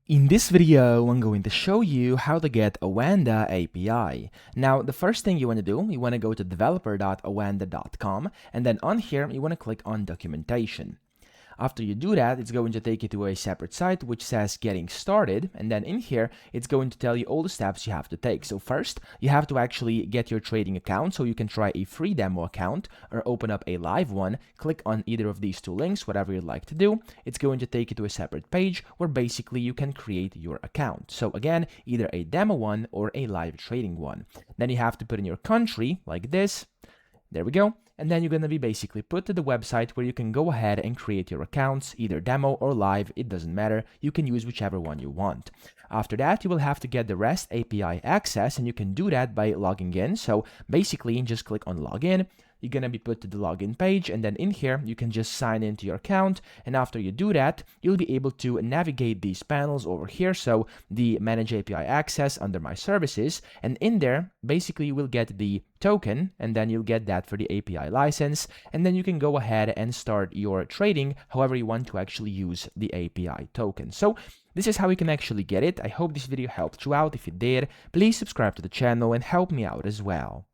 In this video, I'm going to show you how to get Oanda API. Now, the first thing you want to do, you want to go to developer.oanda.com, and then on here, you want to click on documentation. After you do that, it's going to take you to a separate site which says getting started, and then in here it's going to tell you all the steps you have to take. So first, you have to actually get your trading account so you can try a free demo account or open up a live one. Click on either of these two links, whatever you'd like to do. It's going to take you to a separate page where basically you can create your account. So again, either a demo one or a live trading one. Then you have to put in your country like this. There we go. And then you're going to be basically put to the website where you can go ahead and create your accounts, either demo or live, it doesn't matter. You can use whichever one you want. After that, you will have to get the REST API access, and you can do that by logging in. So basically, just click on login. You're going to be put to the login page, and then in here, you can just sign into your account. And after you do that, you'll be able to navigate these panels over here. So the Manage API Access under My Services, and in there, basically, you will get the token, and then you'll get that for the API license. And then you can go ahead and start your trading however you want to actually use the API token. So this is how you can actually get it. I hope this video helped you out. If it did, please subscribe to the channel and help me out as well.